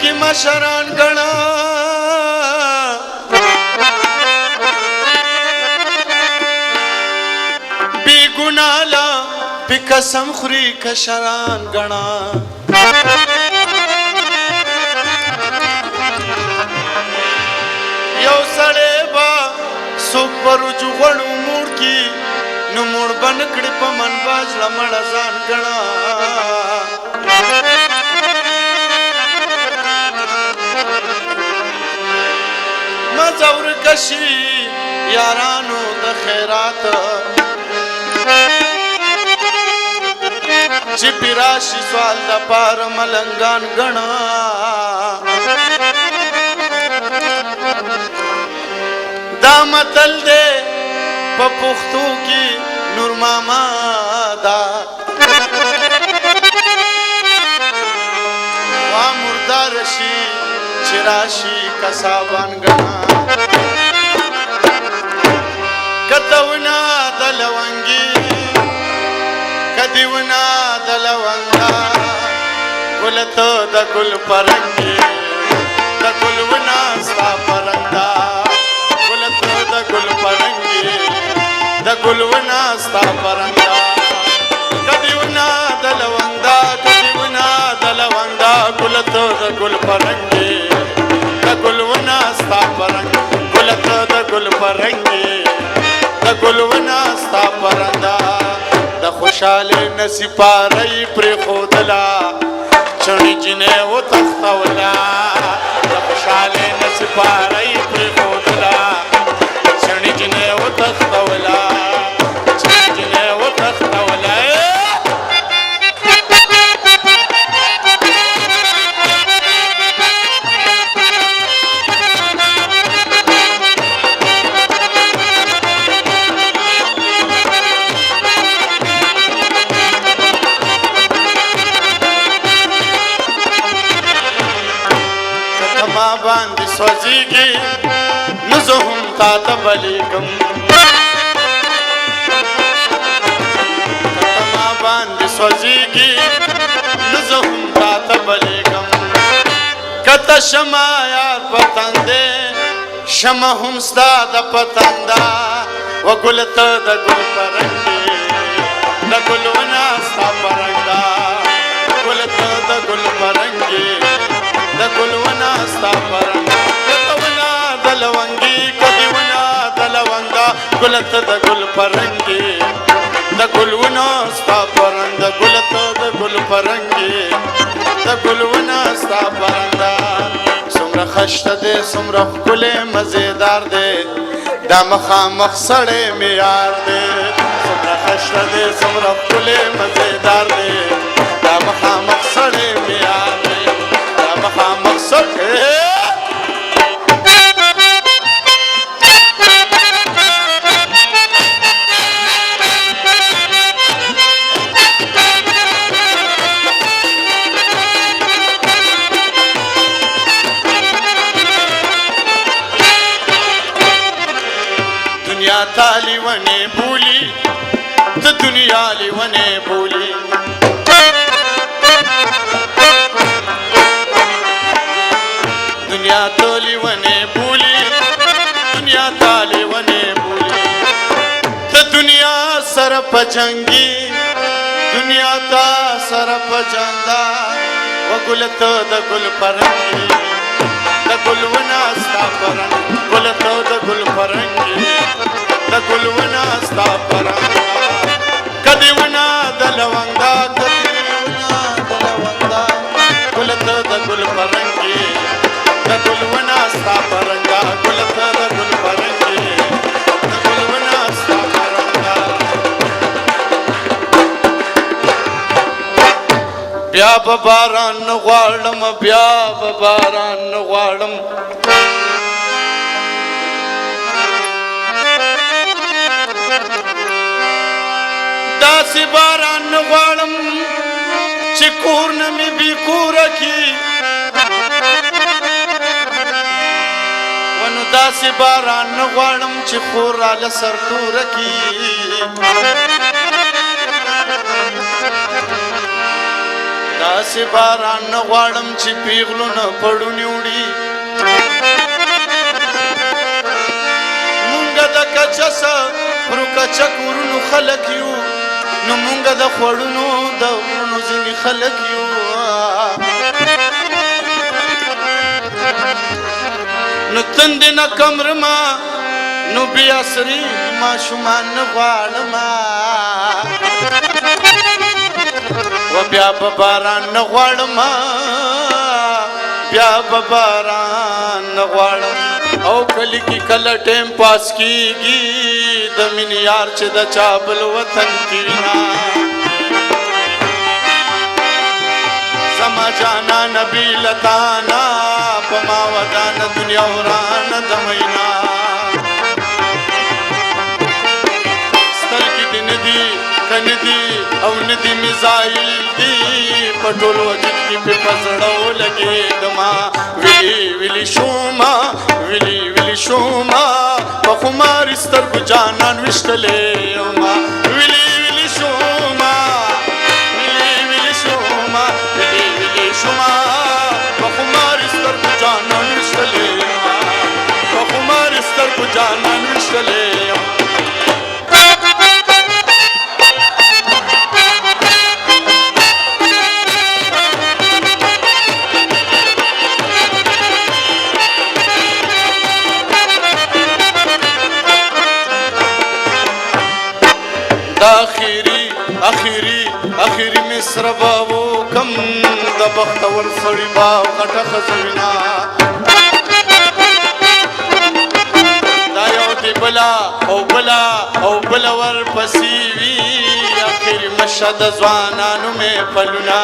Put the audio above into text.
की मशरान गणा बी गुनाला बी कसम खुरी कशरान गणा यो सड़े बा सुपर जुगणु मूड की नु मूड बन कड़ी पमन बाजला मड़जान गणा मजौर कशी यारानो द खैरात चिपिराशी सवाल द पार मलंगान गणा दा मतल दे पपुख्तू की नूर मामा दा वा मुर्दार शी चिराशी कसाबान गणा कतवना दलवंगी कदिवना दलवंगा गुलतो द गुल परंगी द गुलवना सा परंदा गुलतो द गुल परंगी द गुलवना सा परंदा कदिवना दलवंगा कदिवना दलवंगा गुलतो द गुल परंगी द गुलवना सा परंग गुलतो द गुल परंगी द गुलवना सा परंदा द खुशाले नसिपारई पर खोदला चणी जिने वो तख्तवला द खुशाले नसिपारई पर खोदला चणी जिने वो तख्तवला चणी जिने वो तख्तवला बांध सोजीगी नुज़ुहुम तातबलीगम तमा बांध सोजीगी नुज़ुहुम तातबलीगम कत शमा यार पतंदे शमा हम स्ताद पतंदा व गुलत द गुल परंगी द गुलवना सा परंदा गुलत द गुल परंगी द गुलवना सा परंदा कदिवना दलवंगी कदिवना दलवंगा गुलत द गुल परंगी द गुलवना सा परंदा गुलत द गुल परंगी द गुलवना सा परंदा सुमरा खश्त दे सुमरा कुले मजेदार दे दामखा मखसड़े में यार दे सुमरा खश्त दे सुमरा कुले मजेदार दे दामखा मखसड़े में यार दे दामखा मखसड़ दुनिया ताली वने भूली तो दुनिया ली वने भूली दुनिया तोली वने भूली दुनिया ताली वने भूली तो दुनिया सरप जंगी दुनिया ता सरप जंदा वो गुलतो द गुल परंगी द गुलवना सा परंग गुलतो द गुल परंगी द गुलवना सा परंगा कदिवना दलवंगा कदिवना दलवंगा गुलतो द गुल परंगी द गुलवना सा परंगा गुलतो द गुल परंगी द गुलवना सा परंगा ब्या बारान ग्वालम ब्या बारान ग्वालम दासी बारान ग्वालम चिकूर नमी भी कूर की वनु दासी बारान ग्वालम चिकूर आल सरतूर की داسې باران نه غواړم چې پیغلونه پړونې وړي مونږ د کچسه پرو کچه کورونو خلک یو نو مونږ د خوړونو د غرونو ځینې خلک یو نو تندې نه کمرما نو بیا سري ماشومان نه غواړمه و بیا به باران نه غواړمه بیا به باران نه غواړم او کلی کې کله ټیم پاس کېږي د مینې یار چې د چا بل وطن کې نه زما جانانه بیلتانه په ما ودانه دنیا ورانه د مینا سترګې دې نه دي که نه دي او نه دي میزایل دي په ټول وجود کې پې په زړه ولګېدما ویلي ویلي شوما ویلي ویلي شوما په خماري سترګو جانان ویشتلی یوما ویلي ویلي شوما ویلي ویلي شوما ویلي ویلي شوما په خماري سترګو جانان ویشتلی یوما په خماري سترګو جانان ویشتلی یوما اخیری مصر باو کم د بختور سړي باو غټه خزوینا دا یو دی بلا او بلا او بلا ور پسې وي اخیری مشهد ځوانانو مې پلونا